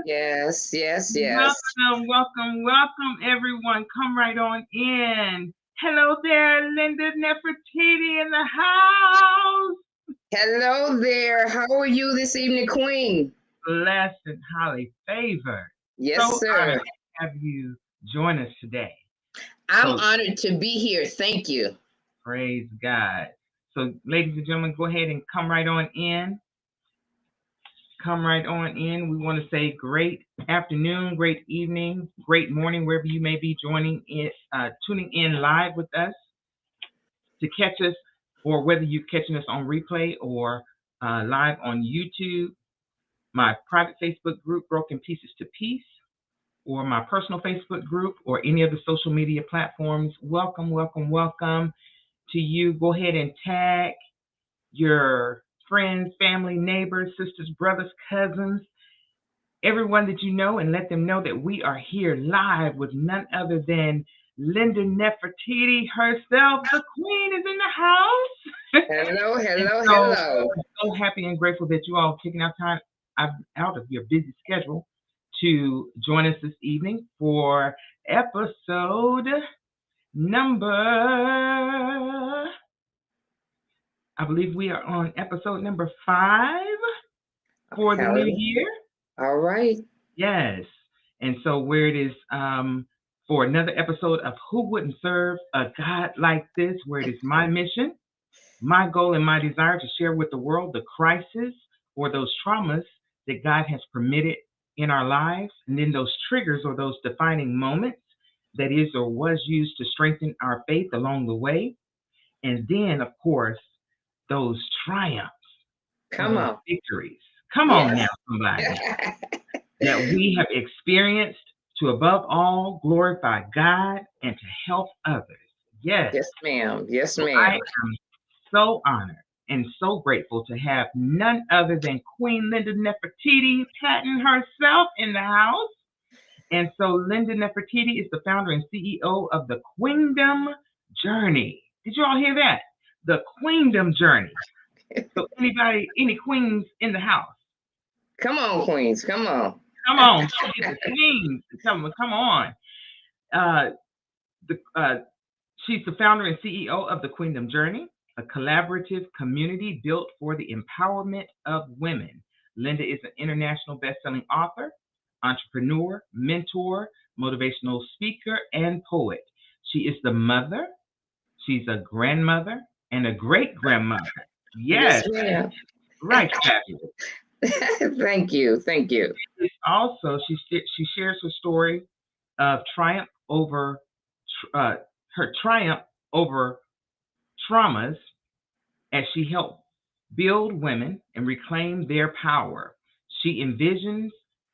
Yes, yes, yes. Welcome, everyone. Come right on in. Hello there, Linda Nefertiti in the house. Hello there. How are you this evening, Queen? Blessed and highly favored. Yes, So honored sir. to have you join us today. I'm So honored to be here. Thank you. praise God. So, ladies and gentlemen, go ahead and come right on in. Come right on in. We want to say great afternoon, great evening, great morning, wherever you may be joining in, tuning in live with us to catch us, or whether you're catching us on replay or live on YouTube, my private Facebook group, Broken Pieces to Peace, or my personal Facebook group, or any of the social media platforms. Welcome, welcome, welcome to you. Go ahead and tag your friends, family, neighbors, sisters, brothers, cousins, everyone that you know, and let them know that we are here live with none other than Linda Nefertiti herself. The queen is in the house. Hello, And hello, so hello. I'm so happy and grateful that you all taking out time out of your busy schedule to join us this evening for episode number, I believe we are on episode number 5 for the new Hello. year. All right. Yes. And so where it is for another episode of Who Wouldn't Serve a God Like This, where it is my mission, my goal, and my desire to share with the world the crisis or those traumas that God has permitted in our lives, and then those triggers or those defining moments that is or was used to strengthen our faith along the way. And then, of course, those triumphs or Come those on. victories. Come on now, Yes. somebody, that we have experienced to above all glorify God and to help others. Yes. Yes, ma'am. Yes, So I ma'am. am so honored and so grateful to have none other than Queen Linda Nefertiti Patton herself in the house. And so Linda Nefertiti is the founder and CEO of the Queendom Journey. Did you all hear that? The Queendom Journey. So anybody, any queens in the house? Come on, Queens. Come on. Come on, get the queens. Come on. Uh, the, she's the founder and CEO of the Queendom Journey, a collaborative community built for the empowerment of women. Linda is an international best-selling author, entrepreneur, mentor, motivational speaker, and poet. She is the mother, she's a grandmother, and a great grandmother. Yes, Yes, ma'am. right, fabulous. Thank you. Thank you. Also, she shares her story of triumph over uh, her triumph over traumas as she helped build women and reclaim their power. She envisions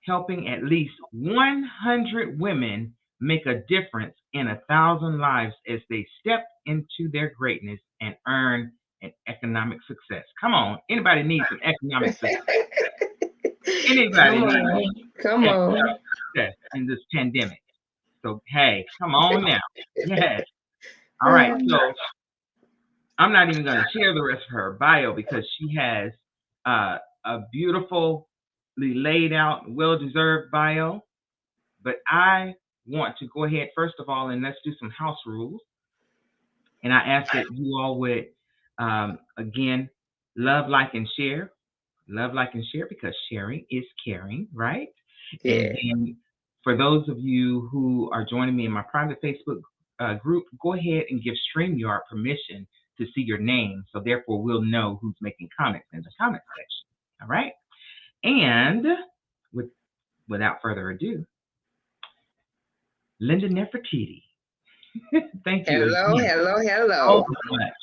helping at least 100 women make a difference in 1,000 lives as they step into their greatness and earn an economic success. Come on, anybody needs some economic success? Anybody Come needs on. Come on. economic success in this pandemic? So hey, come on now. Yes. All right. So I'm not even going to share the rest of her bio because she has a beautifully laid out, well deserved bio. But I want to go ahead, first of all, and let's do some house rules. And I ask that you all would, again, love, like, and share. Love, like, and share because sharing is caring, right? And Yeah. then for those of you who are joining me in my private Facebook group, go ahead and give StreamYard permission to see your name. So therefore, we'll know who's making comments in the comment section. All right. And with, without further ado, Linda Nefertiti, thank you Hello, again hello, so hello. much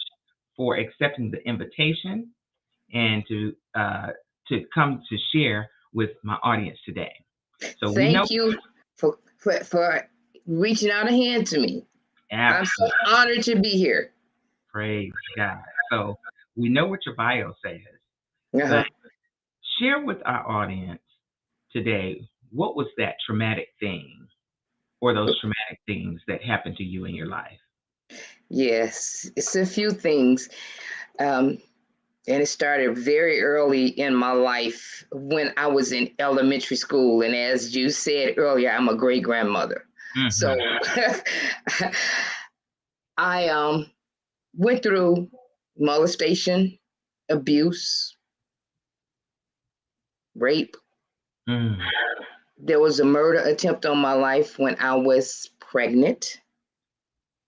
for accepting the invitation and to come to share with my audience today. So we know Thank you for reaching out a hand to me. I'm so absolutely, honored to be here. praise God. So we know what your bio says, Uh-huh. but share with our audience today what was that traumatic thing or those traumatic things that happened to you in your life. Yes, it's a few things. Um, And it started very early in my life when I was in elementary school. And as you said earlier, I'm a great grandmother. So I went through molestation, abuse, rape. There was a murder attempt on my life when I was pregnant.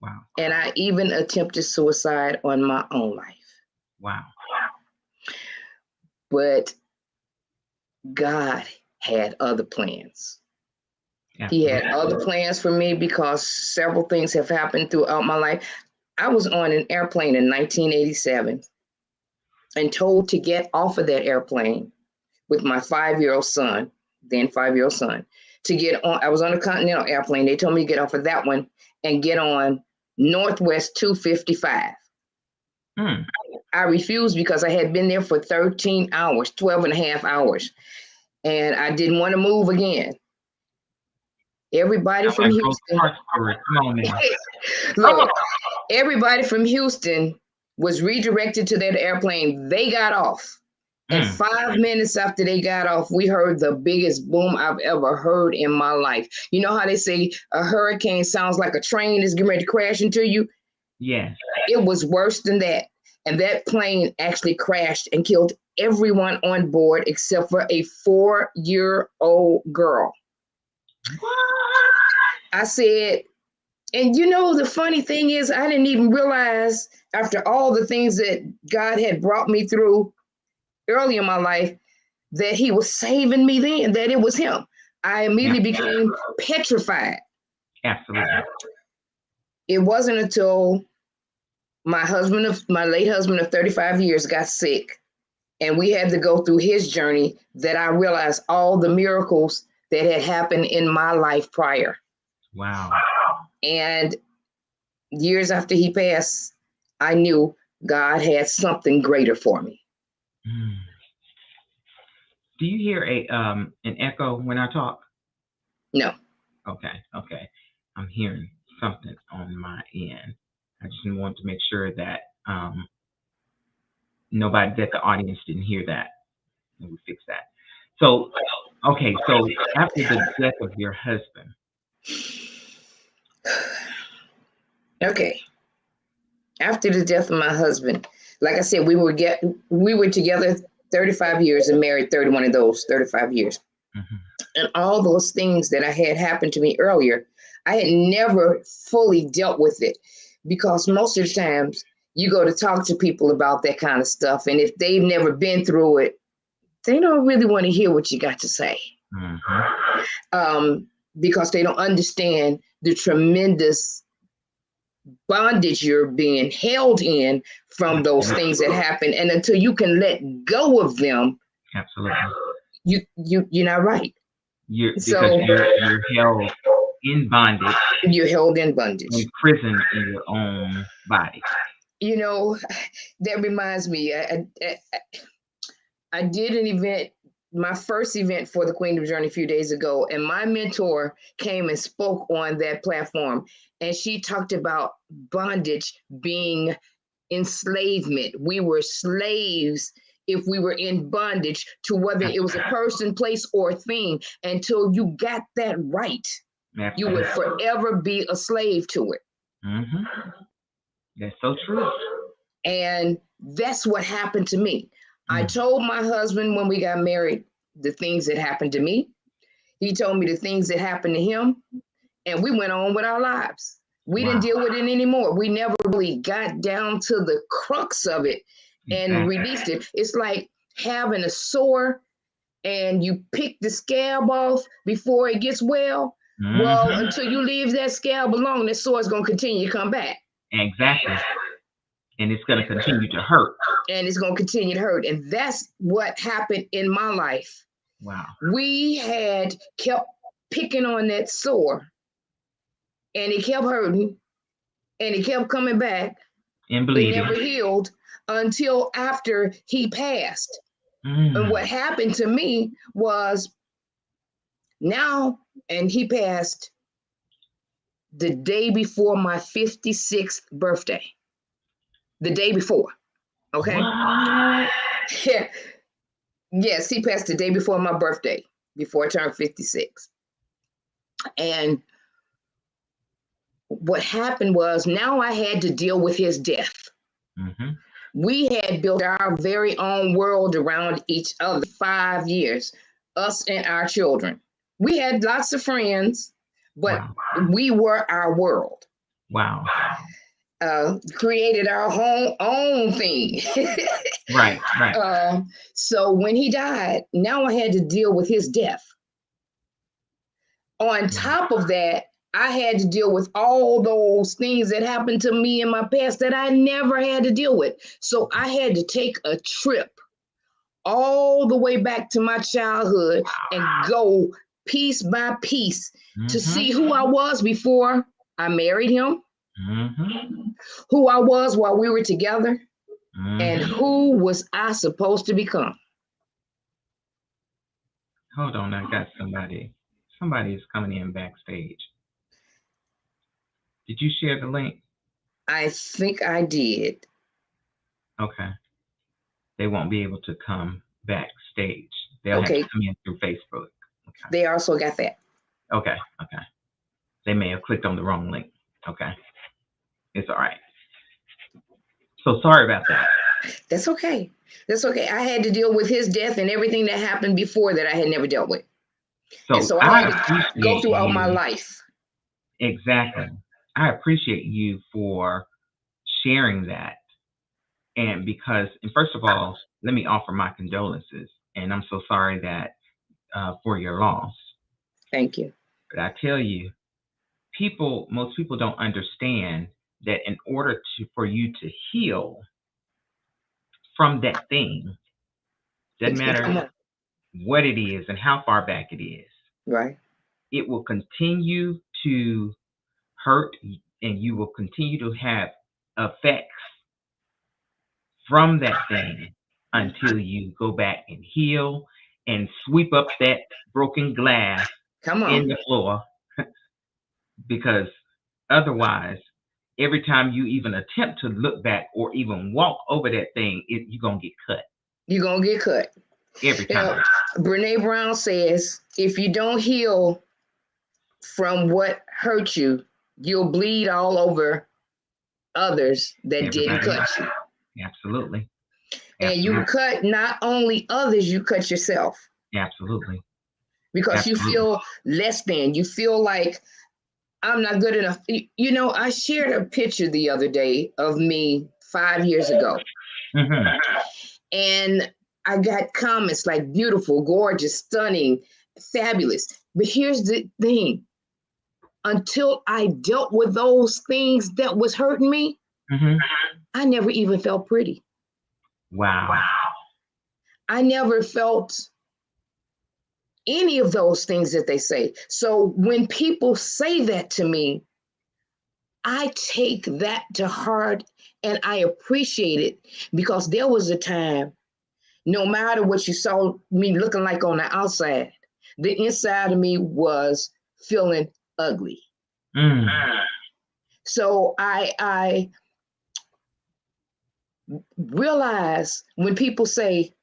Wow. And I even attempted suicide on my own life. Wow. But God had other plans. Absolutely. He had other plans for me because several things have happened throughout my life. I was on an airplane in 1987 and told to get off of that airplane with my 5-year-old son, then 5-year-old son, to get on. I was on a Continental airplane. They told me to get off of that one and get on Northwest 255. I refused because I had been there for 13 hours, 12 and a half hours, and I didn't want to move again. Everybody from Houston. Look, everybody from Houston was redirected to that airplane. They got off. And 5 minutes after they got off, we heard the biggest boom I've ever heard in my life. You know how they say a hurricane sounds like a train is getting ready to crash into you? Yes. It was worse than that. And that plane actually crashed and killed everyone on board except for a 4-year-old girl. What? I said, and you know, the funny thing is, I didn't even realize after all the things that God had brought me through early in my life that he was saving me then, that it was him. I immediately became petrified. Absolutely. It wasn't until my late husband of 35 years got sick and we had to go through his journey that I realized all the miracles that had happened in my life prior. Wow. And years after he passed, I knew God had something greater for me. Do you hear an echo when I talk? No. Okay. I'm hearing something on my end. I just wanted to make sure that that the audience didn't hear that, and we fix that. So, okay. So after the death of your husband. Okay. After the death of my husband, like I said, we were together 35 years and married 31 of those 35 years. And all those things that I had happened to me earlier, I had never fully dealt with it because most of the times you go to talk to people about that kind of stuff. And if they've never been through it, they don't really want to hear what you got to say. Because they don't understand the tremendous bondage you're being held in from those things that happen. And until you can let go of them, absolutely, you're not right. Because you're held in bondage. You're held in bondage. Imprisoned in your own body. You know, that reminds me, I did an event, my first event for the Queendom Journey a few days ago, and my mentor came and spoke on that platform, and she talked about bondage being enslavement. We were slaves if we were in bondage to whether it was a person, place, or thing. Until you got that right, you would forever be a slave to it. That's so true. And that's what happened to me. I told my husband when we got married the things that happened to me. He told me the things that happened to him, and we went on with our lives. We didn't deal with it anymore. We never really got down to the crux of it and released it. It's like having a sore and you pick the scab off before it gets well. Well, until you leave that scab alone, that sore is going to continue to come back. Exactly. And it's going to continue to hurt. And it's going to continue to hurt. And that's what happened in my life. Wow. We had kept picking on that sore, and it kept hurting, and it kept coming back. And bleeding. It never healed until after he passed. And what happened to me was and he passed the day before my 56th birthday. The day before. Okay. What? Yeah. Yes, he passed the day before my birthday, before I turned 56. And what happened was now I had to deal with his death. Mm-hmm. We had built our very own world around each other 5 years, us and our children. We had lots of friends, but Wow. we were our world. Wow. Created our own thing. Right. Right. So when he died, now I had to deal with his death. On top of that, I had to deal with all those things that happened to me in my past that I never had to deal with. So I had to take a trip all the way back to my childhood and go piece by piece to see who I was before I married him, who I was while we were together, and who was I supposed to become. Hold on, I got somebody. Somebody is coming in backstage. Did you share the link? I think I did. Okay. They won't be able to come backstage. They'll have Okay. to come in through Facebook. Okay. They also got that. Okay. Okay. They may have clicked on the wrong link. Okay. It's all right. So sorry about that. That's okay. That's okay. I had to deal with his death and everything that happened before that I had never dealt with. So, and so I had to go through all my life. Exactly. I appreciate you for sharing that. And because, and first of all, let me offer my condolences. And I'm so sorry that for your loss. Thank you. But I tell you, most people don't understand that in order for you to heal from that thing, doesn't matter what it is and how far back it is, right? It will continue to hurt, and you will continue to have effects from that thing until you go back and heal and sweep up that broken glass in the floor. Because otherwise, every time you even attempt to look back or even walk over that thing, you're going to get cut. You're going to get cut. Every time. Brene Brown says, if you don't heal from what hurt you, you'll bleed all over others that didn't cut you. Absolutely. And you cut not only others, you cut yourself. Absolutely. Because you feel less than. You feel like I'm not good enough. You know, I shared a picture the other day of me 5 years ago. And I got comments like beautiful, gorgeous, stunning, fabulous. But here's the thing. Until I dealt with those things that was hurting me, I never even felt pretty. Wow. I never felt any of those things that they say. So when people say that to me, I take that to heart and I appreciate it, because there was a time, no matter what you saw me looking like on the outside, the inside of me was feeling ugly. So I realize when people say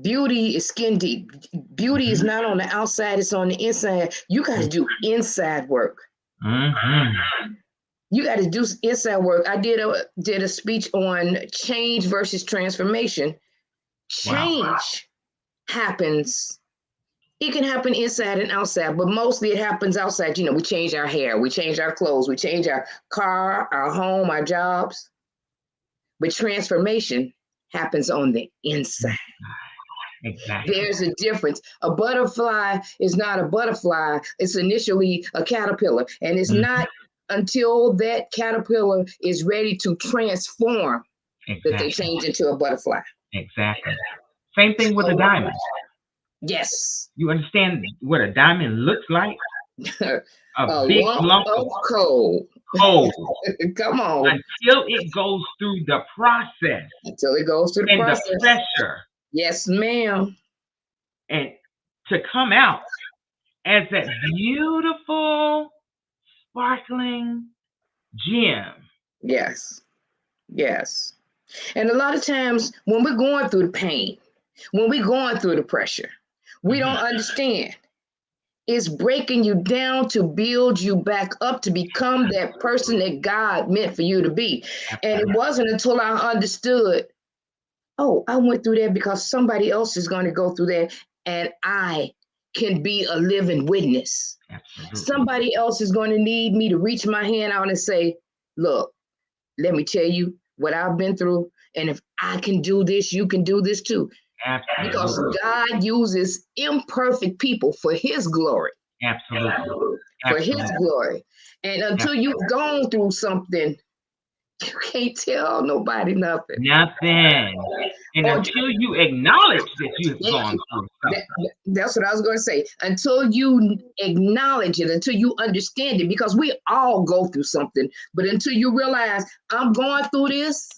beauty is skin deep, beauty is not on the outside, it's on the inside. You got to do inside work. You got to do inside work. I did a speech on change versus transformation. Change happens. It can happen inside and outside, but mostly it happens outside. You know, we change our hair, we change our clothes, we change our car, our home, our jobs. But transformation happens on the inside. Exactly. There's a difference. A butterfly is not a butterfly. It's initially a caterpillar. And it's not until that caterpillar is ready to transform that they change into a butterfly. Exactly. Same thing with a diamond. Yes. You understand what a diamond looks like? A big lump of coal. Come on. Until it goes through the process. Until it goes through the process. And the pressure. Yes, ma'am. And to come out as that beautiful, sparkling gem. Yes. Yes. And a lot of times when we're going through the pain, when we're going through the pressure, we don't understand. It's breaking you down to build you back up to become that person that God meant for you to be. And it wasn't until I understood, oh, I went through that because somebody else is going to go through that, and I can be a living witness. Absolutely. Somebody else is going to need me to reach my hand out and say, look, let me tell you what I've been through. And if I can do this, you can do this too. Absolutely. Because God uses imperfect people for his glory. Absolutely. For his glory. And until you've gone through something, you can't tell nobody nothing. Nothing. And until you acknowledge that you've gone through something. That's what I was going to say. Until you acknowledge it, until you understand it, because we all go through something. But until you realize I'm going through this,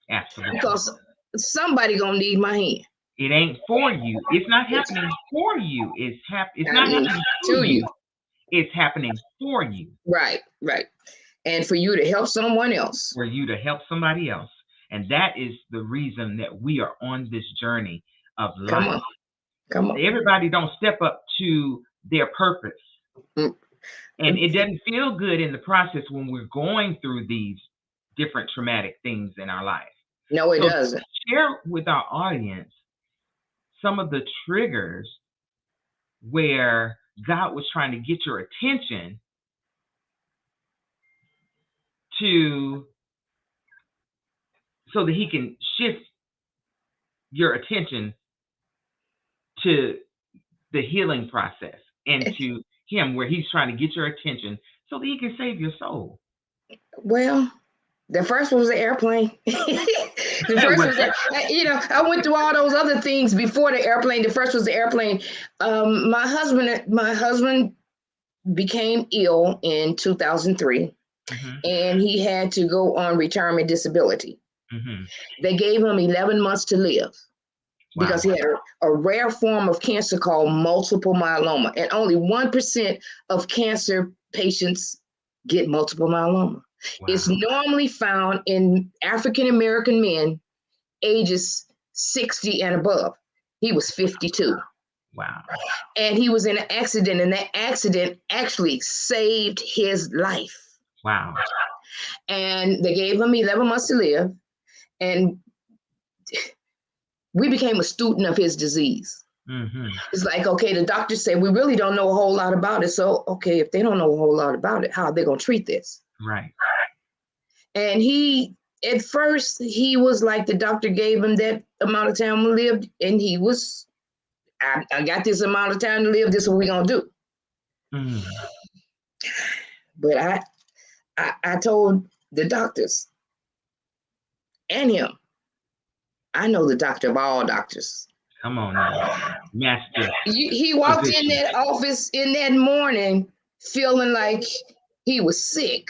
absolutely, because somebody gonna need my hand. It ain't for you. It's not happening for you. It's not happening to you. It's happening for you. Right. And for you to help someone else. For you to help somebody else. And that is the reason that we are on this journey of life. Come on. Everybody don't step up to their purpose. And it doesn't feel good in the process when we're going through these different traumatic things in our life. No, it doesn't. Share with our audience some of the triggers where God was trying to get your attention so that he can shift your attention to the healing process and to him, where he's trying to get your attention so that he can save your soul. Well, the first one was the airplane. The first was that, I went through all those other things before the airplane. The first was the airplane. My husband became ill in 2003, and he had to go on retirement disability. They gave him 11 months to live because he had a rare form of cancer called multiple myeloma, and only 1% of cancer patients get multiple myeloma. It's normally found in African-American men ages 60 and above. He was 52. Wow. And he was in an accident, and that accident actually saved his life. Wow. And they gave him 11 months to live, and we became a student of his disease. It's like, okay, the doctors say we really don't know a whole lot about it. So, okay, if they don't know a whole lot about it, how are they going to treat this? Right. And at first, he was like, the doctor gave him that amount of time to live, and he was, I got this amount of time to live, this is what we're going to do. But I told the doctors and him, I know the doctor of all doctors. Come on now. Master. He walked in that office in that morning feeling like he was sick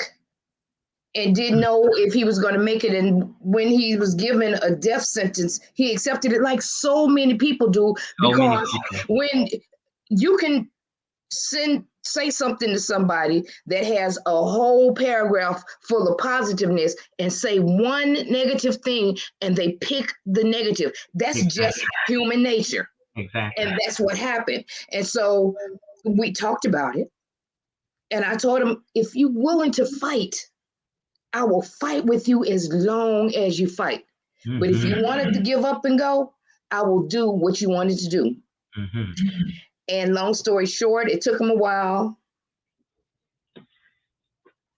and didn't know if he was going to make it. And when he was given a death sentence, he accepted it like so many people do, because when you can say something to somebody that has a whole paragraph full of positiveness and say one negative thing and they pick the negative, that's just human nature. Exactly. And that's what happened. And so we talked about it. And I told him, if you're willing to fight, I will fight with you as long as you fight. But if you wanted to give up and go, I will do what you wanted to do. And long story short, it took him a while,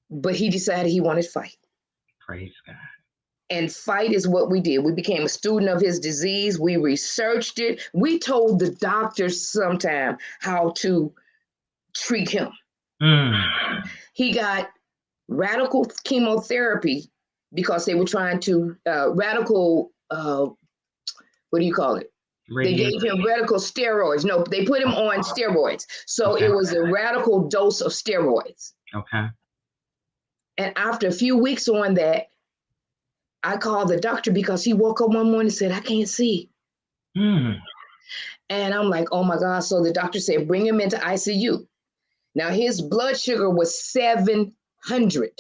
but he decided he wanted to fight. Praise God. And fight is what we did. We became a student of his disease. We researched it. We told the doctors sometime how to treat him. He got radical chemotherapy because they were trying to what do you call it? They gave him radical steroids. No, they put him on steroids. So it was a radical dose of steroids. Okay. And after a few weeks on that, I called the doctor because he woke up one morning and said, I can't see. And I'm like, oh my God. So the doctor said, bring him into ICU. Now his blood sugar was 700.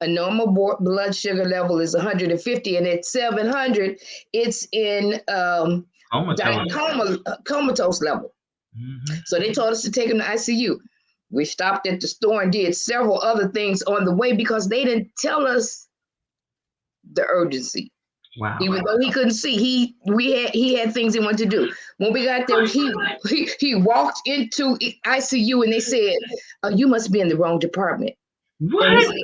A normal blood sugar level is 150, and at 700, it's in comatose level. Mm-hmm. So they told us to take him to ICU. We stopped at the store and did several other things on the way because they didn't tell us the urgency. Wow. Even though he couldn't see, he had things he wanted to do. When we got there, he walked into ICU and they said, "Oh, you must be in the wrong department." What? Said,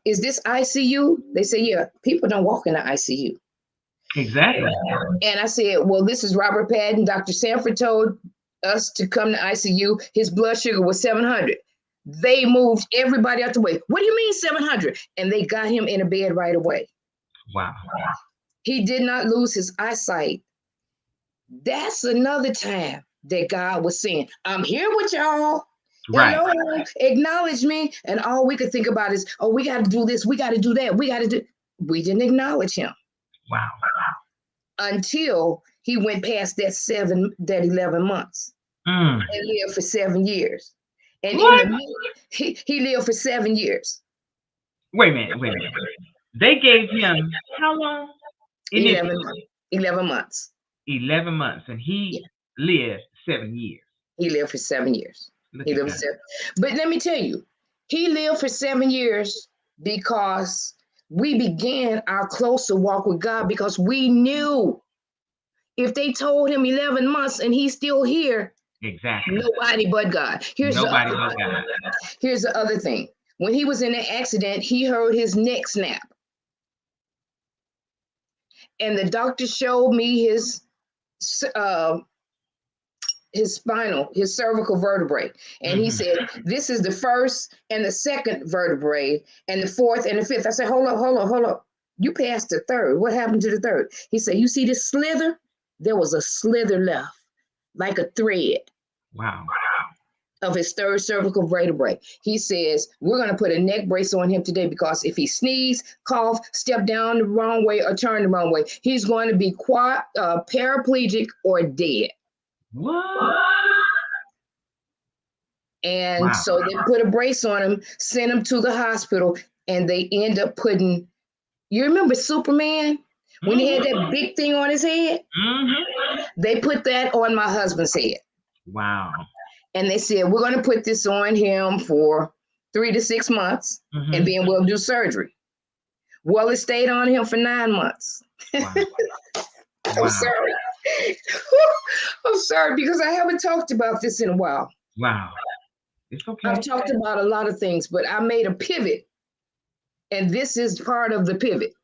"Is this ICU?" They said, "Yeah, people don't walk in the ICU." Exactly. And I said, "Well, this is Robert Patton. Dr. Sanford told us to come to ICU. His blood sugar was 700. They moved everybody out the way. What do you mean 700? And they got him in a bed right away. Wow. He did not lose his eyesight. That's another time that God was saying, I'm here with y'all. Right. Hello, acknowledge me. And all we could think about is, oh, we got to do this. We got to do that. We didn't acknowledge him. Wow. Until he went past that 11 months and lived for 7 years. And what? He lived for 7 years. Wait a minute. They gave him how long? 11 months. 11 months, and he lived 7 years. He lived for 7 years. But let me tell you, he lived for 7 years because we began our closer walk with God, because we knew if they told him 11 months and he's still here, exactly, nobody but God. Here's the other thing. When he was in the accident, he heard his neck snap. And the doctor showed me his cervical vertebrae. And he said, this is the first and the second vertebrae and the fourth and the fifth. I said, hold up. You passed the third. What happened to the third? He said, you see this slither? There was a slither left, like a thread. Wow. Of his third cervical vertebrae. He says, we're going to put a neck brace on him today, because if he sneeze, cough, step down the wrong way or turn the wrong way, he's going to be paraplegic or dead. What? And so they put a brace on him, sent him to the hospital, and they end up putting, you remember Superman? When he had that big thing on his head? They put that on my husband's head. Wow. And they said, we're going to put this on him for 3 to 6 months, and then we'll do surgery. Well, it stayed on him for 9 months. Wow. I'm sorry. I'm sorry, because I haven't talked about this in a while. Wow. It's okay. I've talked about a lot of things, but I made a pivot, and this is part of the pivot.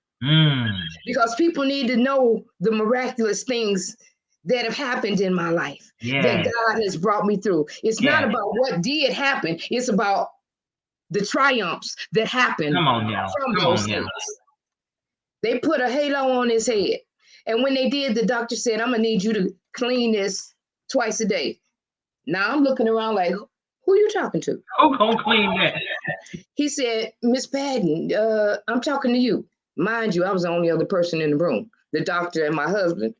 Because people need to know the miraculous things that have happened in my life, that God has brought me through. It's not about what did happen. It's about the triumphs that happened from those things. They put a halo on his head. And when they did, the doctor said, I'm going to need you to clean this twice a day. Now I'm looking around like, who are you talking to? Who gonna clean that? He said, Miss Patton, I'm talking to you. Mind you, I was the only other person in the room, the doctor and my husband.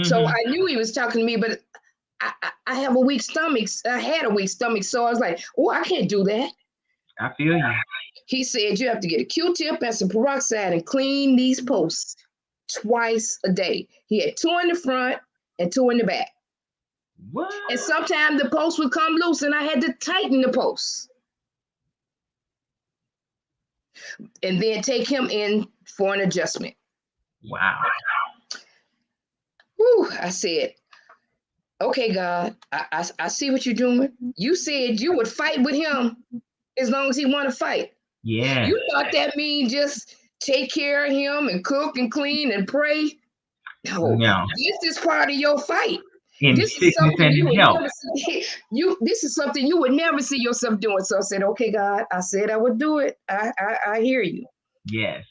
So I knew he was talking to me, but I have a weak stomach. I had a weak stomach. So I was like, oh, I can't do that. I feel you. He said, you have to get a Q-tip and some peroxide and clean these posts twice a day. He had 2 in the front and 2 in the back. What? And sometimes the post would come loose and I had to tighten the posts. And then take him in for an adjustment. Wow. Whew, I said, okay, God, I see what you're doing. You said you would fight with him as long as he want to fight. Yeah. You thought that means just take care of him and cook and clean and pray? No. This is part of your fight. This is something you would never see. This is something you would never see yourself doing. So I said, okay, God, I said I would do it. I hear you. Yes.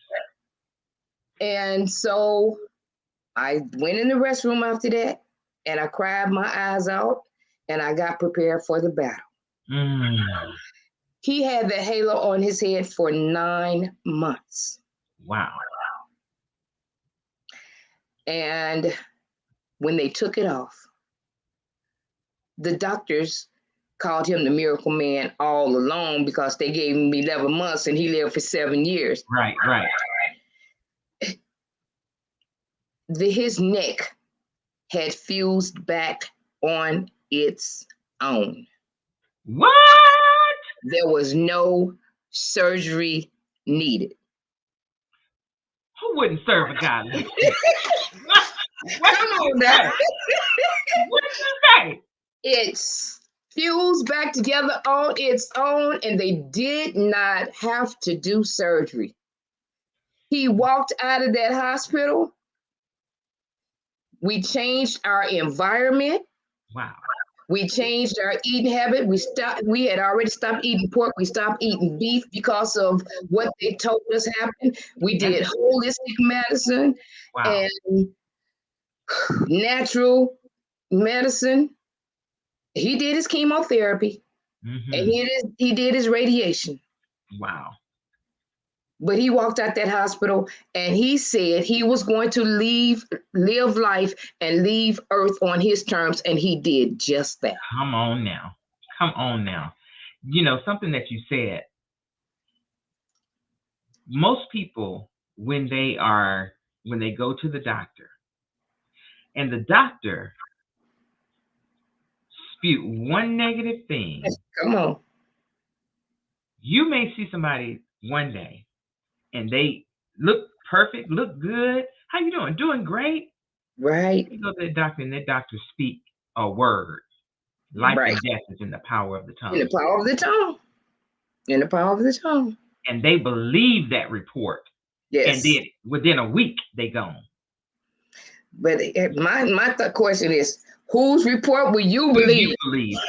And so I went in the restroom after that, and I cried my eyes out, and I got prepared for the battle. He had the halo on his head for 9 months. Wow. And when they took it off, the doctors called him the miracle man all along because they gave him 11 months and he lived for 7 years. Right. His neck had fused back on its own. What? There was no surgery needed. Who wouldn't serve a God like that? Come on now. What did you say? It's fused back together on its own, and they did not have to do surgery. He walked out of that hospital. We changed our environment. Wow. We changed our eating habit. We had already stopped eating pork. We stopped eating beef because of what they told us happened. We did holistic medicine and natural medicine. He did his chemotherapy and he did his radiation. Wow. But he walked out that hospital and he said he was going to live life and leave Earth on his terms, and he did just that. Come on now. You know, something that you said, most people, when they go to the doctor, and the doctor spew one negative thing. Come on. You may see somebody one day and they look perfect, look good. How you doing? Doing great. Right. You go to the doctor and that doctor speak a word. Life and death is in the power of the tongue. In the power of the tongue. In the power of the tongue. And they believe that report. Yes. And then within a week, they gone. But my question is, whose report will you believe?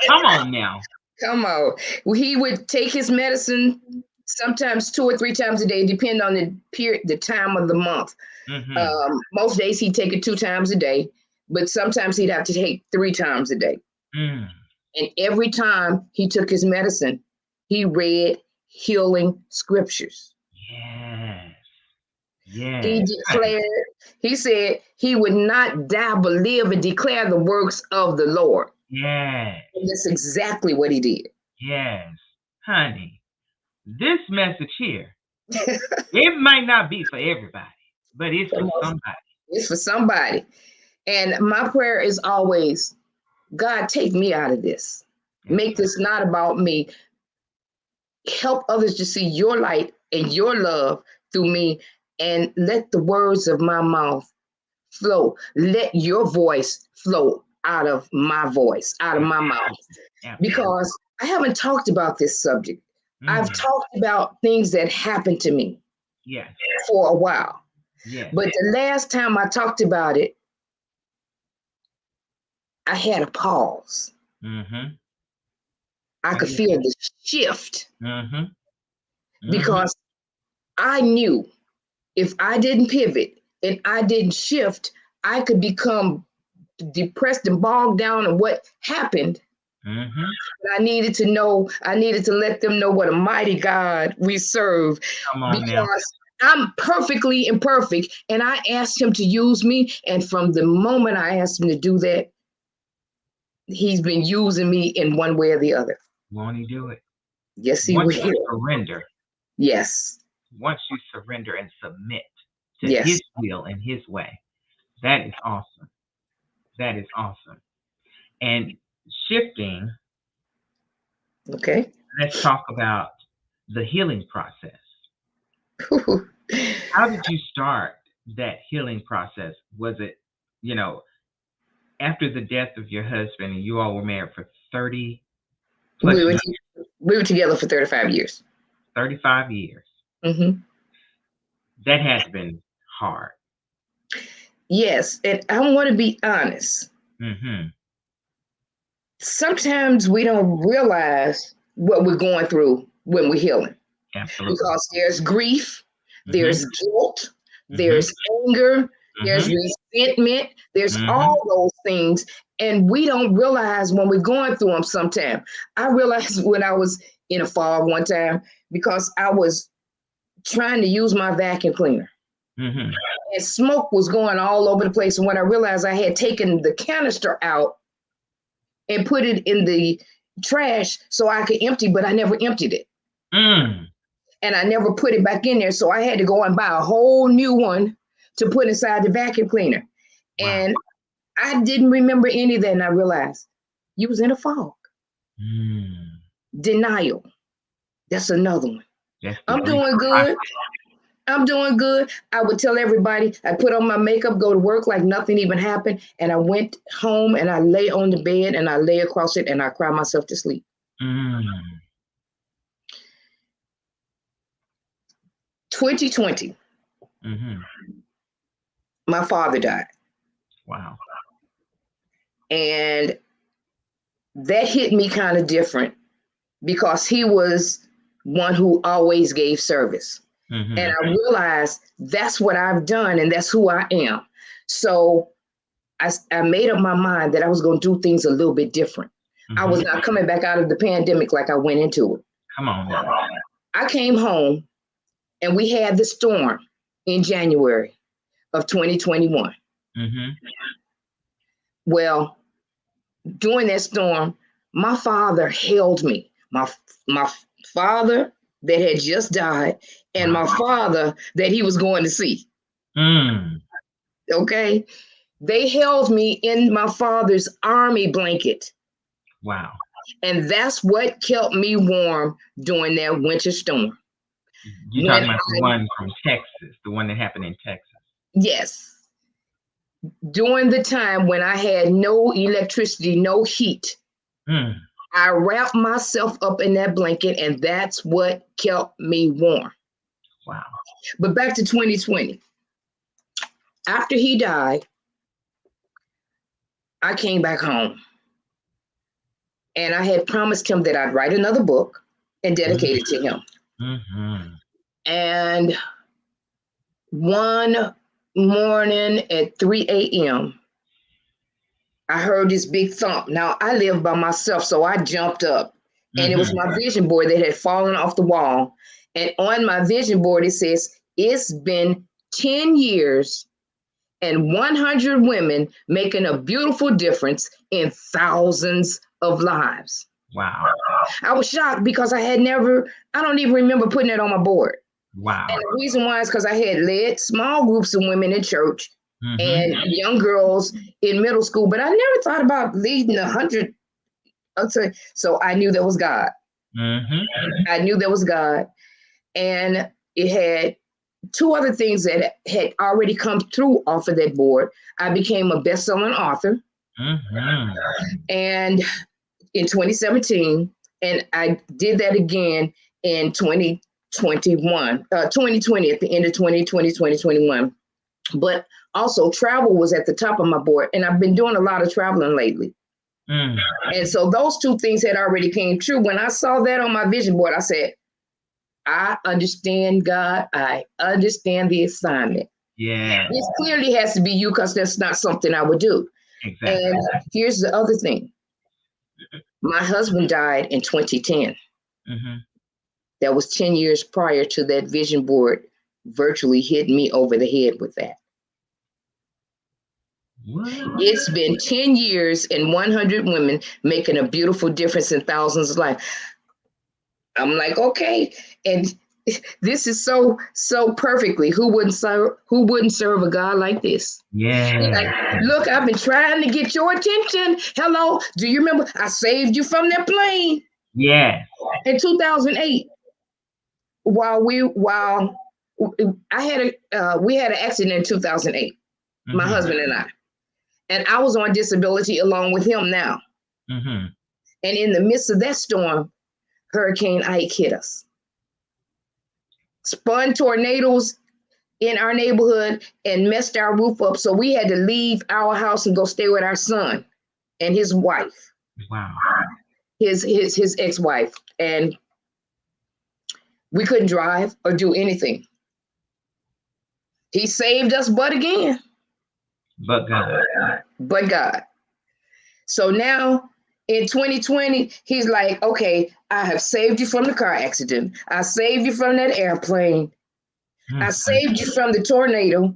Come on now. Come on. He would take his medicine sometimes 2 or 3 times a day, depending on the time of the month. Most days he'd take it 2 times a day, but sometimes he'd have to take 3 times a day. And every time he took his medicine, he read healing scriptures. Yes. He declared, he said he would not die but live and declare the works of the Lord. Yes. And that's exactly what he did. Yes. Honey, this message here, it might not be for everybody, but it's for somebody. It's for somebody. And my prayer is always, God, take me out of this. Make this not about me. Help others to see your light and your love through me, and let the words of my mouth flow. Let your voice flow out of my voice, out of my mouth. Because I haven't talked about this subject. I've talked about things that happened to me for a while. But the last time I talked about it, I had a pause. I could feel the shift because I knew if I didn't pivot and I didn't shift, I could become depressed and bogged down in what happened. But I needed to let them know what a mighty God we serve, because I'm perfectly imperfect, and I asked him to use me. And from the moment I asked him to do that, he's been using me in one way or the other. Won't he do it? Yes, he will. Once you surrender. Yes. Once you surrender and submit to his will and his way, that is awesome. That is awesome. And shifting. Okay. Let's talk about the healing process. How did you start that healing process? Was it, after the death of your husband, and you all were married for 30 plus years? We were together for 35 years. 35 years. That had to have been hard. Yes, and I want to be honest. Sometimes we don't realize what we're going through when we're healing. Absolutely. Because there's grief, there's guilt, there's anger, there's resentment, there's all those things. And we don't realize when we're going through them sometimes. I realized when I was in a fog one time because I was trying to use my vacuum cleaner. And smoke was going all over the place. And when I realized I had taken the canister out and put it in the trash so I could empty, but I never emptied it. And I never put it back in there. So I had to go and buy a whole new one to put inside the vacuum cleaner. Wow. And I didn't remember any of that. And I realized you was in a fog. Denial. That's another one. I'm doing good. I'm doing good. I would tell everybody, I put on my makeup, go to work like nothing even happened. And I went home and I lay on the bed and I lay across it and I cry myself to sleep. 2020. My father died. Wow. And that hit me kind of different because he was one who always gave service. And I realized that's what I've done and that's who I am. So I made up my mind that I was going to do things a little bit different. I was not coming back out of the pandemic like I went into it. Come on. I came home and we had the storm in January of 2021. Well, during that storm, my father held me. My father that had just died and my father that he was going to see. Okay. They held me in my father's army blanket. Wow. And that's what kept me warm during that winter storm. You're talking about the one from Texas, the one that happened in Texas. Yes. During the time when I had no electricity, no heat, I wrapped myself up in that blanket and that's what kept me warm. Wow. But back to 2020. After he died, I came back home. And I had promised him that I'd write another book and dedicate it to him. And one morning at 3 a.m., I heard this big thump. Now, I live by myself, so I jumped up. And it was my vision board that had fallen off the wall. And on my vision board, it says, it's been 10 years and 100 women making a beautiful difference in thousands of lives. Wow. I was shocked because I don't even remember putting it on my board. Wow. And the reason why is because I had led small groups of women in church and young girls in middle school, but I never thought about leading 100. So I knew there was God. I knew there was God. And it had two other things that had already come through off of that board. I became a best-selling author. And in 2017, and I did that again in 2020, at the end of 2021. But also travel was at the top of my board. And I've been doing a lot of traveling lately. And so those two things had already came true. When I saw that on my vision board, I said, I understand God. I understand the assignment. Yeah. This clearly has to be you because that's not something I would do. Exactly. And here's the other thing. My husband died in 2010. That was 10 years prior to that vision board virtually hitting me over the head with that. What? It's been 10 years and 100 women making a beautiful difference in thousands of lives. I'm like, okay. And this is so perfectly. Who wouldn't serve a God like this? Yeah. Like, look, I've been trying to get your attention. Hello. Do you remember I saved you from that plane? Yeah. In 2008. We had an accident in 2008. My husband and I. And I was on disability along with him now. And in the midst of that storm, Hurricane Ike hit us. Spun tornadoes in our neighborhood and messed our roof up. So we had to leave our house and go stay with our son and his wife. Wow. His ex-wife. And we couldn't drive or do anything. He saved us, but again. But God. But God. So now in 2020, he's like, okay, I have saved you from the car accident. I saved you from that airplane. I saved you from the tornado.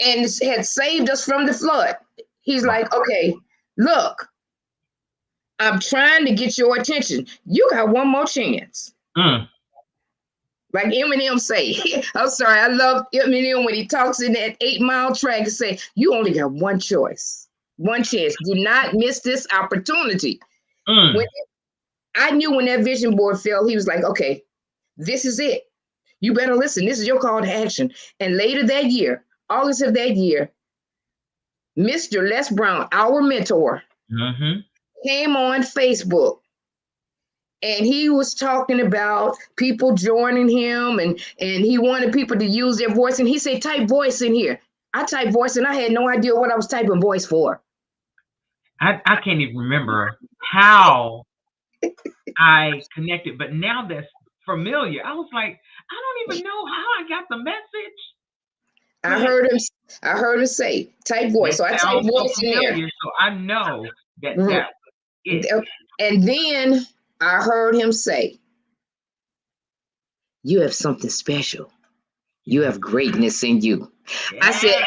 And had saved us from the flood. He's like, okay, look, I'm trying to get your attention. You got one more chance. Mm. Like Eminem say, I'm sorry, I love Eminem when he talks in that 8 Mile track and say, you only got one choice, one chance. Do not miss this opportunity. Mm. When I knew when that vision board fell, he was like, okay, this is it. You better listen. This is your call to action. And later that year, August of that year, Mr. Les Brown, our mentor, Mm-hmm. came on Facebook and he was talking about people joining him and he wanted people to use their voice. And he said, type voice in here. I typed voice and I had no idea what I was typing voice for. I can't even remember how I connected, but now that's familiar. I was like, I don't even know how I got the message. I heard him say, type voice. So I typed Sounds so voice in there. familiar, so I know that Mhm. that it. And then I heard him say, you have something special. You have greatness in you. I said,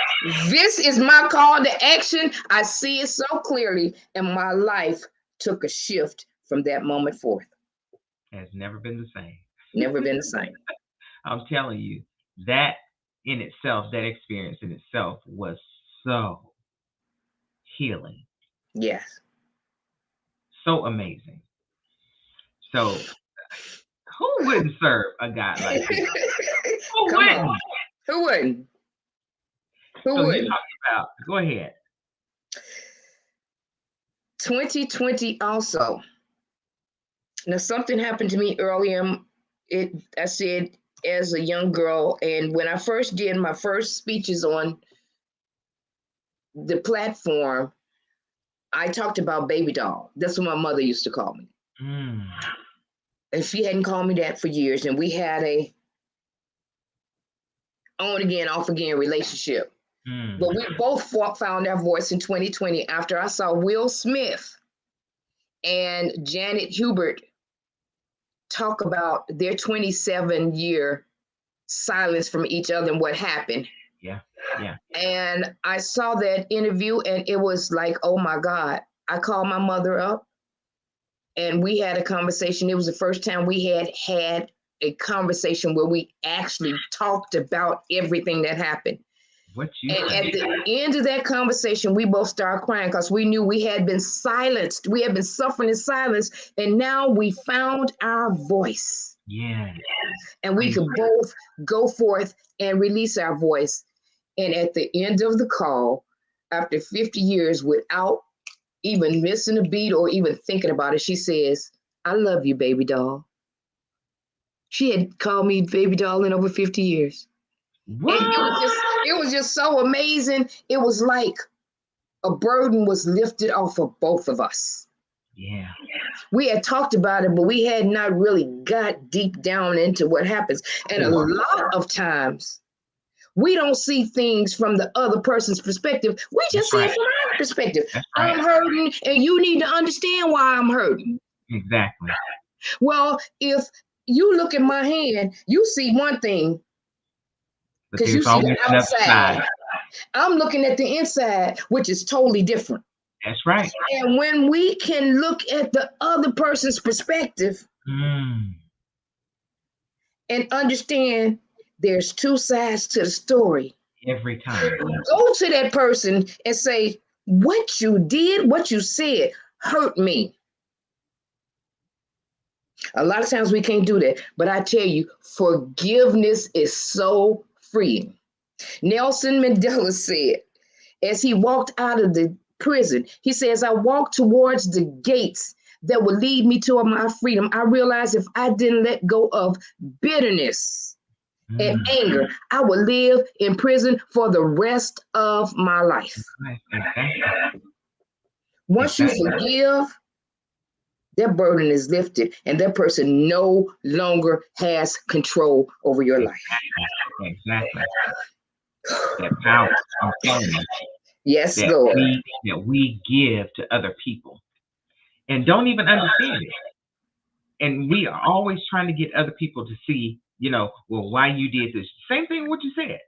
this is my call to action. I see it so clearly, and my life took a shift from that moment forth. Has never been the same. Never been the same. I'm telling you, that in itself, that experience in itself was so healing. Yes. So amazing. So who wouldn't serve a God like this? Who Come wouldn't? on. Who wouldn't? Who So wouldn't? you talking about, go ahead. 2020 also. Now something happened to me earlier. I said as a young girl, and when I first did my first speeches on the platform, I talked about baby doll. That's what my mother used to call me. Mm. And she hadn't called me that for years. And we had a on again, off again relationship. Mm. But we both found our voice in 2020 after I saw Will Smith and Janet Hubert talk about their 27-year silence from each other and what happened. Yeah. Yeah. And I saw that interview and it was like, oh my God. I called my mother up and we had a conversation. It was the first time we had a conversation where we actually talked about everything that happened. What you And said. at the end of that conversation, we both started crying because we knew we had been silenced. We had been suffering in silence. And now we found our voice. Yeah. And we could both go forth and release our voice. And at the end of the call, after 50 years, without even missing a beat or even thinking about it, she says, I love you, baby doll. She had called me baby doll in over 50 years. What? And it was just so amazing. It was like a burden was lifted off of both of us. Yeah. We had talked about it, but we had not really got deep down into what happens. And a lot of times, we don't see things from the other person's perspective. We just see it from our perspective. I'm hurting, and you need to understand why I'm hurting. Exactly. Well, if you look at my hand, you see one thing because you see the outside. I'm looking at the inside, which is totally different. That's right. And when we can look at the other person's perspective and understand there's two sides to the story. Every time. Go to that person and say, what you did, what you said hurt me. A lot of times we can't do that. But I tell you, forgiveness is so freeing. Nelson Mandela said, as he walked out of the prison, he says, I walked towards the gates that would lead me to my freedom. I realized if I didn't let go of bitterness and anger, I would live in prison for the rest of my life. Once you forgive, that burden is lifted and that person no longer has control over your life. Exactly. That power, I'm telling you. Yes, that Lord. That we give to other people and don't even understand it. And we are always trying to get other people to see, well, why you did this. Same thing what you said.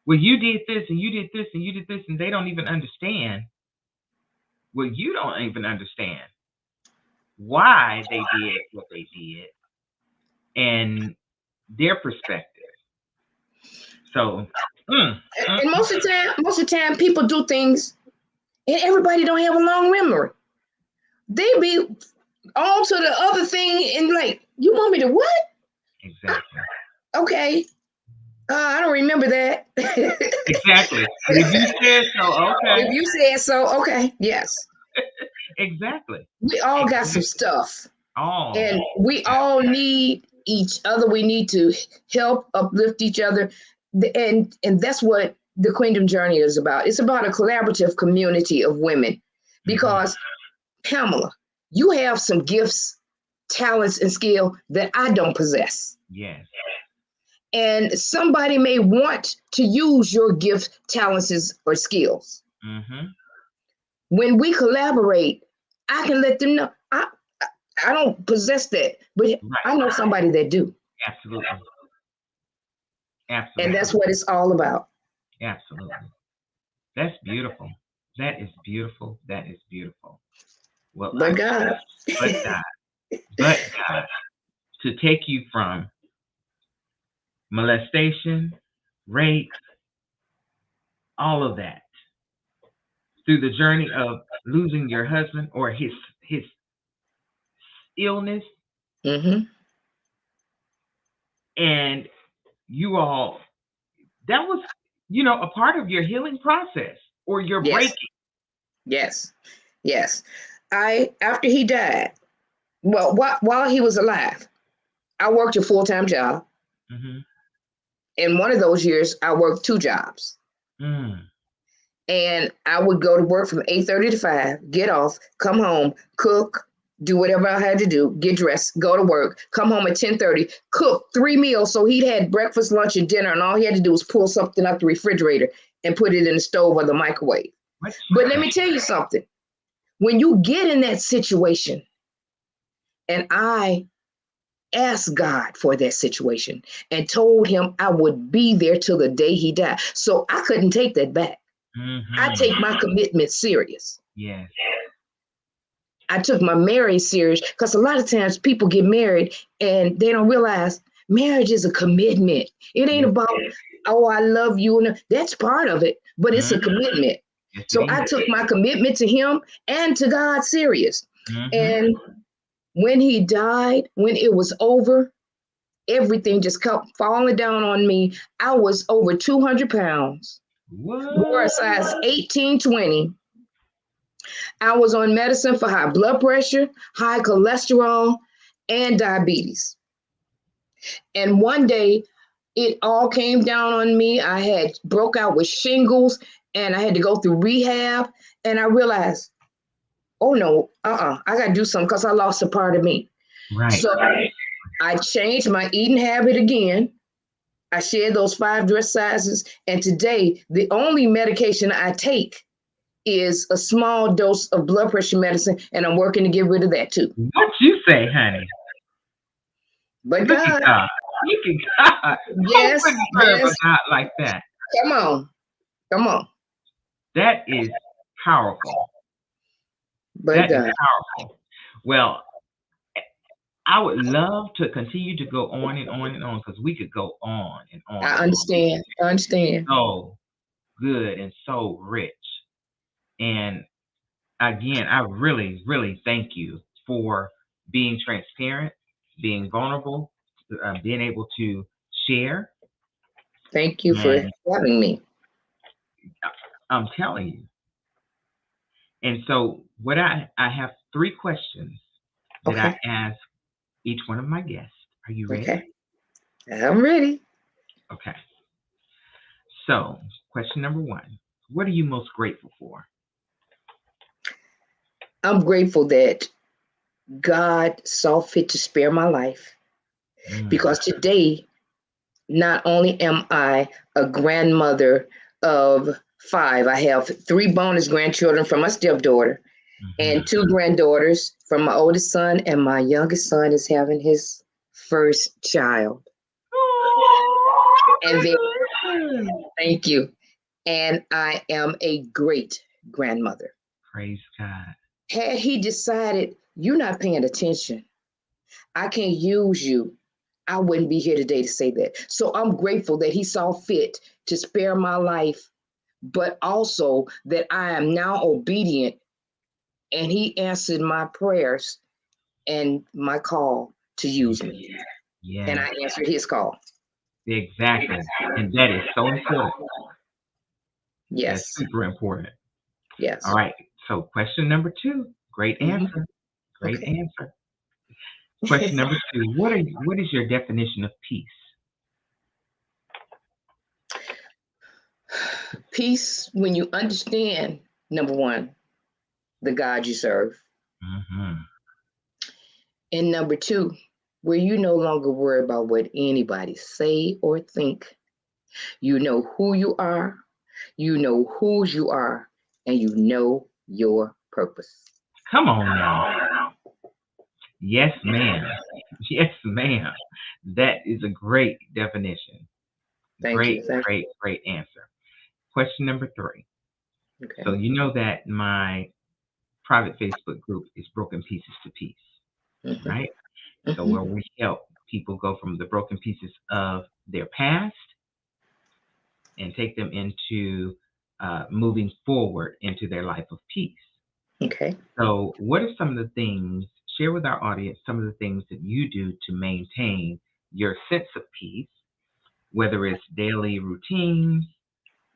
Well, you did this and you did this and you did this, and they don't even understand. Well, you don't even understand. why they did what they did and their perspective. So, And most of the time, people do things, and everybody don't have a long memory. They be on to the other thing and like, you want me to what? exactly. Okay, I don't remember that. Exactly. But if you said so, okay. If you said so, okay, yes. Exactly. We all got some stuff, Oh, and we all need each other. We need to help uplift each other, and that's what the Queendom Journey is about. It's about a collaborative community of women, because Pamela, you have some gifts, talents, and skill that I don't possess. yes. And somebody may want to use your gifts, talents, or skills. Mm-hmm. When we collaborate, I can let them know I don't possess that, but Right. I know somebody that do. Absolutely. And Absolutely. that's what it's all about. Absolutely. That's beautiful. That is beautiful. That is beautiful. Well, But God. but God, but God, to take you from molestation, rape, all of that, through the journey of losing your husband or his illness, Mm-hmm. and you all, that was, a part of your healing process or your Yes. breaking. Yes. Yes. After he died, well, while he was alive, I worked a full-time job. Mm-hmm. In one of those years, I worked two jobs. Mm. And I would go to work from 8:30 to 5, get off, come home, cook, do whatever I had to do, get dressed, go to work, come home at 10:30, cook 3 meals. So he'd had breakfast, lunch, and dinner, and all he had to do was pull something out the refrigerator and put it in the stove or the microwave. What? But let me tell you something. When you get in that situation, and I asked God for that situation and told him I would be there till the day he died. So I couldn't take that back. I Mm-hmm. take my commitment serious. Yes. I took my marriage serious, because a lot of times people get married and they don't realize marriage is a commitment. It ain't Yes. about, oh, I love you. And that's part of it, but it's a Mm-hmm. commitment. Yes, it So I is. took my commitment to him and to God serious. Mm-hmm. And when he died, when it was over, everything just kept falling down on me. I was over 200 pounds, wore a What? size 18, 20. I was on medicine for high blood pressure, high cholesterol, and diabetes. And one day, it all came down on me. I had broke out with shingles, and I had to go through rehab. And I realized, oh no, I got to do something, because I lost a part of me. Right. So I changed my eating habit again. I shared those 5 dress sizes. And today, the only medication I take is a small dose of blood pressure medicine, and I'm working to get rid of that too. What you say, honey? But Look at God, God. Look at God. Who yes, wouldn't serve yes, a God like that? come on, come on. That is powerful. But That is God, powerful. Well, I would love to continue to go on and on and on, because we could go on and on I and on. understand. I understand. So good and so rich. And again, I really, really thank you for being transparent, being vulnerable, being able to share. Thank you for And having me. I'm telling you. And so, what I have 3 questions that I Okay. ask each one of my guests. Are you ready? Okay. I'm ready. Okay. So, question number 1: what are you most grateful for? I'm grateful that God saw fit to spare my life, Mm. because today, not only am I a grandmother of 5, I have 3 bonus grandchildren from my stepdaughter Hmm. and 2 granddaughters from my oldest son, and my youngest son is having his first child. Oh, And then, congratulations. thank you. And I am a great grandmother. Praise God. Had he decided you're not paying attention. I can't use you. I wouldn't be here today to say that. So I'm grateful that he saw fit to spare my life, but also that I am now obedient and he answered my prayers and my call to use me. And Yeah, I answered his call. exactly. And that is so important. That's Yes. super important. All Yes. right. So question number 2. Great Mhm. answer. Great Okay. answer. Question number 2. What is your definition of peace? Peace when you understand, number one, the God you serve. Mm-hmm. And number two, where you no longer worry about what anybody say or think. You know who you are, you know whose you are, and you know your purpose. Come on now. Yes, ma'am. Yes, ma'am. That is a great definition. Thank Great, you. Thank great, great answer. Question number 3. you. So Okay. you know that my private Facebook group is Broken Pieces to Peace, Hmm. right? So Hmm. where we help people go from the broken pieces of their past and take them into moving forward into their life of peace. Okay. So, what are some of the things, share with our audience some of the things that you do to maintain your sense of peace, whether it's daily routines?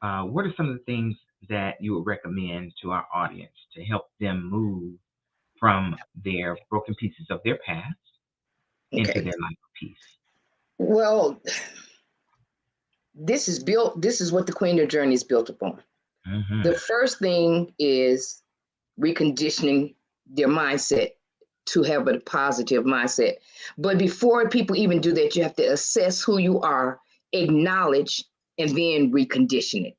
What are some of the things that you would recommend to our audience to help them move from their broken pieces of their past into Okay. their life of peace? Well, this is what the Queen of Journey is built upon. Mm-hmm. The first thing is reconditioning their mindset to have a positive mindset. But before people even do that, you have to assess who you are, acknowledge, and then recondition it.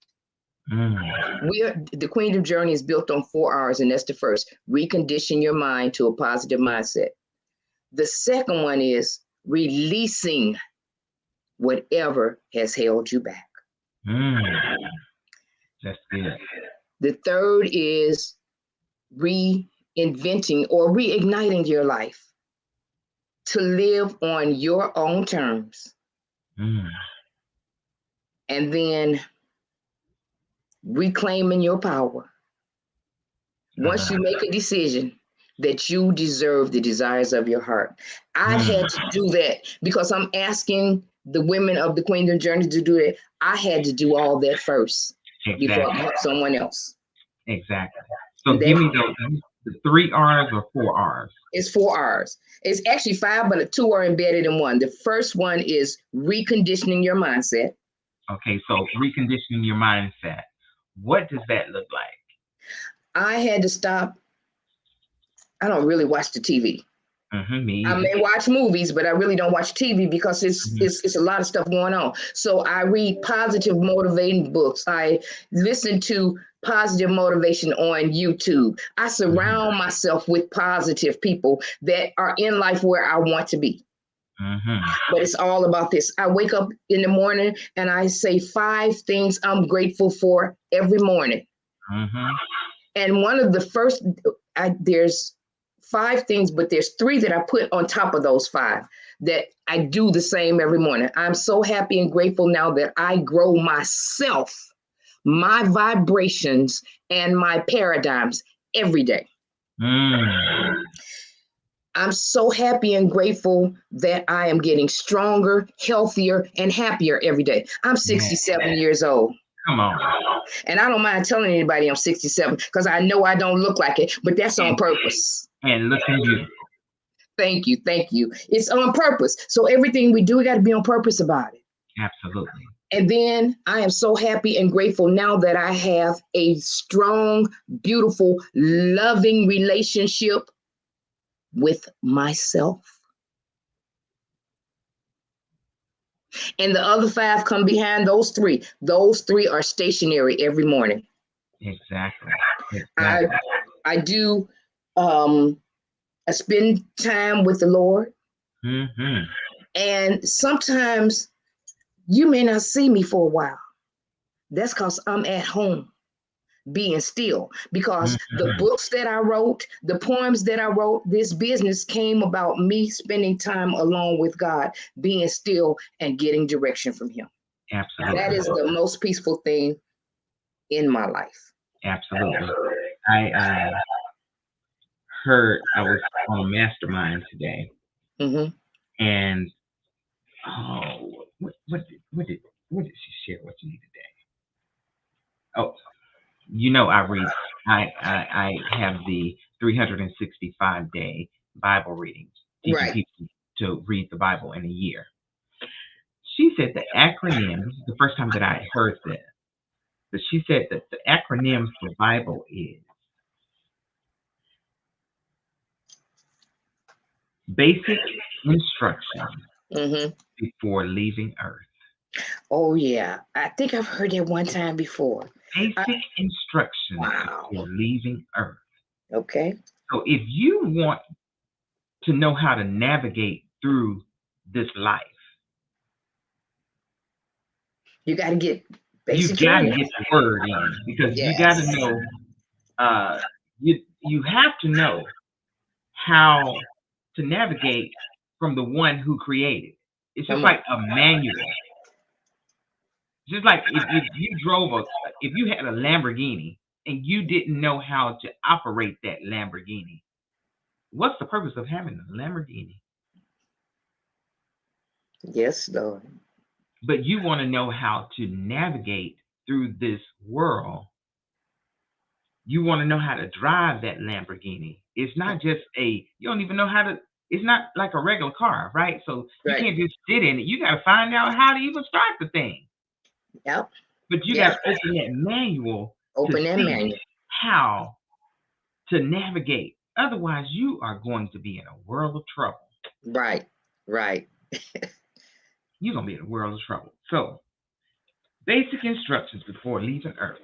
Mm. The Queen of Journey is built on 4 R's, and that's the first. Recondition your mind to a positive mindset. The second one is releasing whatever has held you back. Mm. That's good. The third is reinventing or reigniting your life to live on your own terms. Mm. And then reclaiming your power. Once Uh-huh. you make a decision that you deserve the desires of your heart, I Mm. had to do that because I'm asking the women of the Queen of Journey to do it. I had to do all that first before I Exactly. help someone else. Exactly. So And that give me the 3 R's or 4 R's. is 4 R's. It's actually five, but two are embedded in one. The first one is reconditioning your mindset. Okay, so reconditioning your mindset. What does that look like? I had to stop. I don't really watch the TV. Mm-hmm, me I either. may watch movies, but I really don't watch TV because Mm-hmm. it's a lot of stuff going on. So I read positive motivating books. I listen to positive motivation on YouTube. I Mm-hmm. surround myself with positive people that are in life where I want to be. Mm-hmm. But it's all about this. I wake up in the morning and I say 5 things I'm grateful for every morning. Mm-hmm. And one of the first, there's 5 things, but there's 3 that I put on top of those 5 that I do the same every morning. I'm so happy and grateful now that I grow myself, my vibrations, and my paradigms every day. Mm. I'm so happy and grateful that I am getting stronger, healthier, and happier every day. I'm Yeah. 67 years old. Come on. And I don't mind telling anybody I'm 67 because I know I don't look like it, but that's on And, purpose. and looking beautiful. Thank you. Thank you. It's on purpose. So everything we do, we got to be on purpose about it. Absolutely. And then I am so happy and grateful now that I have a strong, beautiful, loving relationship with myself. And the other 5 come behind those 3. Those 3 are stationary every morning. Exactly. I Exactly. I do I spend time with the Lord. Mm-hmm. And sometimes you may not see me for a while. That's because I'm at home. being still, because the Mhm. books that I wrote, the poems that I wrote, this business came about me spending time alone with God, being still and getting direction from Him. That Absolutely. is the most peaceful thing in my life. Absolutely. I heard I was on a mastermind today, Hmm. and oh, what did she share with me today? Oh, I have the 365-day Bible readings, teaching Right. people to read the Bible in a year. She said the acronym, this is the first time that I heard this, but she said that the acronym for Bible is Basic Instructions Hmm. Before Leaving Earth. Oh yeah, I think I've heard that one time before. I, Basic Instructions wow. Before Leaving Earth. Okay. So if you want to know how to navigate through this life, You got to get you basic got to training. get the word in, because you got to Yes. know. You have to know how to navigate from the one who created. It's just Come on. like a manual. Just like if you had a Lamborghini and you didn't know how to operate that Lamborghini, what's the purpose of having a Lamborghini? Yes, Lord. But you want to know how to navigate through this world. You want to know how to drive that Lamborghini. It's not just you don't even know how to, it's not like a regular car, right? So you Right. can't just sit in it. You got to find out how to even start the thing. Yep. But you got Yep. to open that manual to Open that see manual. how to navigate. Otherwise, you are going to be in a world of trouble. Right. Right. You're going to be in a world of trouble. So, basic instructions before leaving Earth.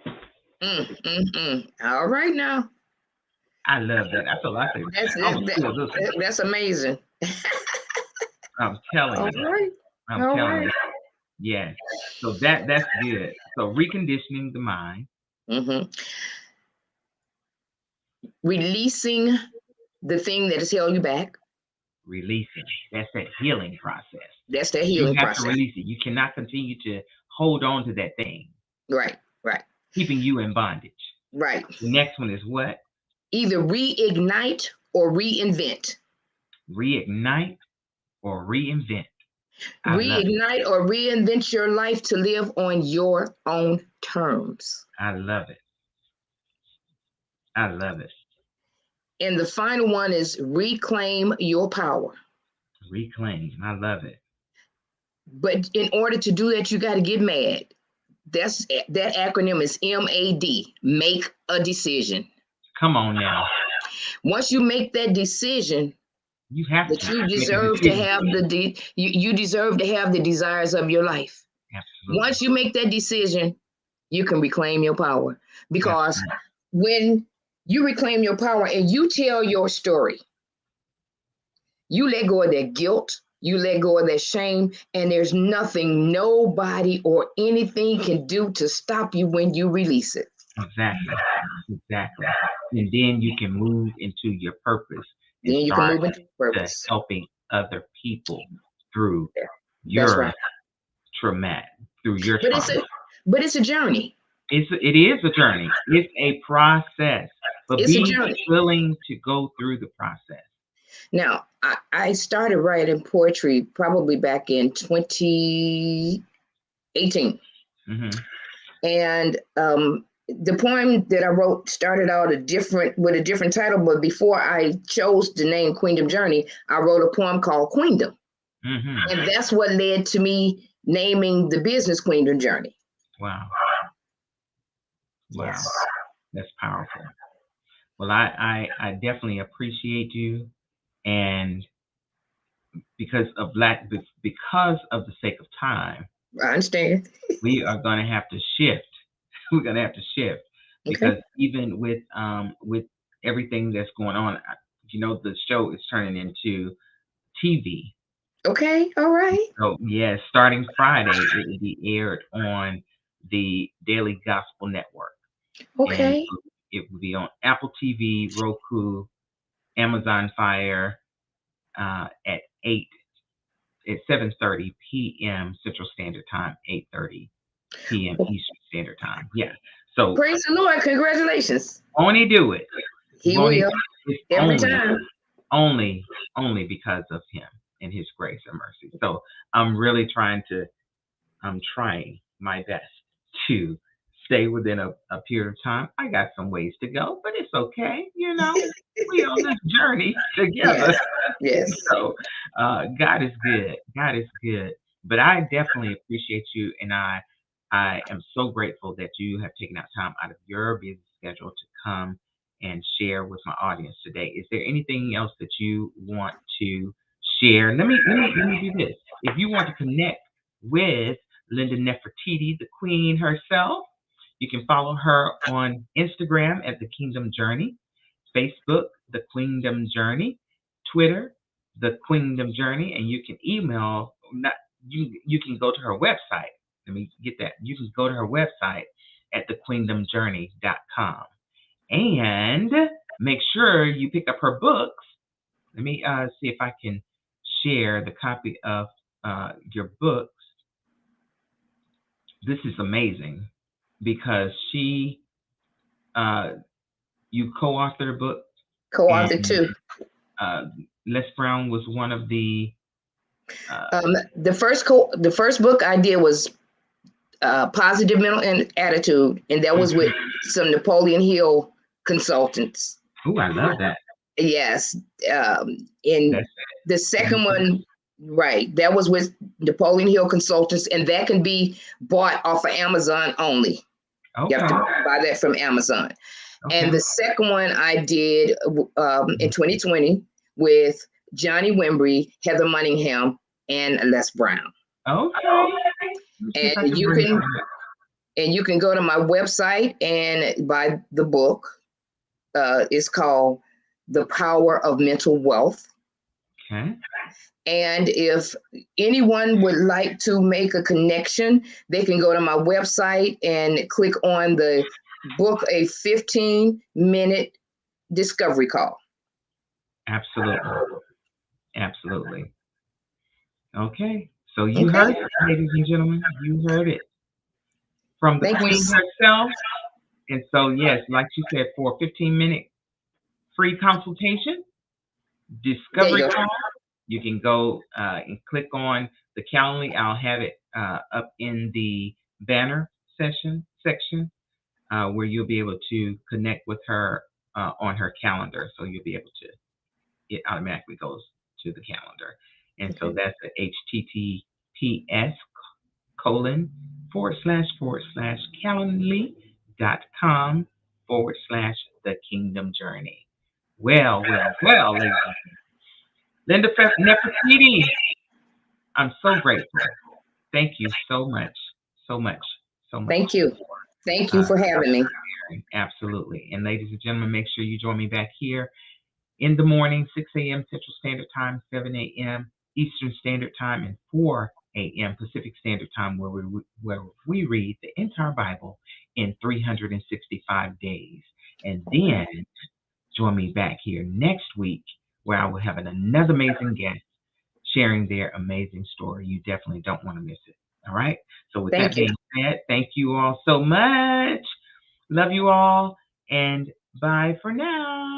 All right now. I love that. I feel like That's I'm going to that, steal this one. that's amazing. I'm telling All you. right. I'm All telling right. you. Yes. So that's good. So reconditioning the mind, Mm-hmm. Releasing the thing that has held you back. releasing. That's that healing process. That's that You healing have to process. release it. You cannot continue to hold on to that thing, Right. Right. keeping you in bondage. Right. The next one is what? Either reignite or reinvent. Reignite or reinvent. I love it. Reignite or reinvent your life to live on your own terms. I love it. I love it. And the final one is reclaim your power. Reclaim. I love it. But in order to do that, you got to get mad. That acronym is MAD. Make a decision. Come on now. Once you make that decision You have that to you make a deserve to decision. have you deserve to have the desires of your life. Absolutely. Once you make that decision, you can reclaim your power. Because Absolutely. when you reclaim your power and you tell your story, you let go of that guilt, you let go of that shame, and there's nothing nobody or anything can do to stop you when you release it. Exactly. Exactly. And then you can move into your purpose and Then you can start move into to purpose. helping other people through That's your right. traumatic, through your But trauma. it's a journey. It is a journey. It's a process, but It's a be journey. willing to go through the process. Now, I started writing poetry probably back in 2018. Mm-hmm. And the poem that I wrote started out with a different title, but before I chose the name Queendom Journey, I wrote a poem called Queendom. Mm-hmm. And that's what led to me naming the business Queendom Journey. Wow. Wow. Yes. That's powerful. Well, I definitely appreciate you, and because of the sake of time, I understand. we are going to have to shift. We're going to have to shift Okay. because even with everything that's going on, the show is turning into TV. Okay. All right. So yes, starting Friday, it will be aired on the Daily Gospel Network. and Okay. it will be on Apple TV, Roku, Amazon Fire at 7:30 p.m. Central Standard Time, 8:30 p.m. Eastern Standard Time. Yeah. So Praise the Lord. Congratulations. only do it. He Only will it's every time. only because of him and his grace and mercy. So I'm really trying my best to stay within a period of time. I got some ways to go, but it's okay. We on this journey together. Yes. Yes. So God is good. God is good. But I definitely appreciate you, and I am so grateful that you have taken out time out of your busy schedule to come and share with my audience today. Is there anything else that you want to share? Let me do this. If you want to connect with Linda Nefertiti, the Queen herself, you can follow her on Instagram at The Kingdom Journey, Facebook, The Queendom Journey, Twitter, The Queendom Journey, and you can email. You can go to her website. Let me get that. You can go to her website at thequeendomjourney.com and make sure you pick up her books. Let me see if I can share the copy of your books. This is amazing because you co-authored a book, Co-authored and too. Les Brown was one of the. The first book I did was Positive Mental Attitude, and that was with some Napoleon Hill consultants. Oh, I love that. Yes. And the second one, right, that was with Napoleon Hill consultants, and that can be bought off of Amazon only. Okay. You have to buy that from Amazon. Okay. And the second one I did in 2020 with Johnny Wimbrey, Heather Munningham, and Les Brown. Okay. And you can go to my website and buy the book. It's called The Power of Mental Wealth. Okay. And if anyone would like to make a connection, they can go to my website and click on the book a 15-minute discovery call. Absolutely. Okay. So you heard it, ladies and gentlemen. You heard it from the Queen herself. And so, yes, like you said, for a 15-minute free consultation, discovery call, you can go and click on the Calendly. I'll have it up in the banner section where you'll be able to connect with her on her calendar. So you'll be able to, it automatically goes to the calendar. And so that's the https://calendly.com/the Kingdom Journey. Well, ladies and gentlemen. Linda Nefertiti, I'm so grateful. Thank you so much. Thank you. Thank you for having me. Absolutely. And ladies and gentlemen, make sure you join me back here in the morning, 6 a.m. Central Standard Time, 7 a.m. Eastern Standard Time, and 4 a.m. Pacific Standard Time, where we read the entire Bible in 365 days. And then join me back here next week, where I will have another amazing guest sharing their amazing story. You definitely don't want to miss it. All right? So with that being said, thank you all so much. Love you all, and bye for now.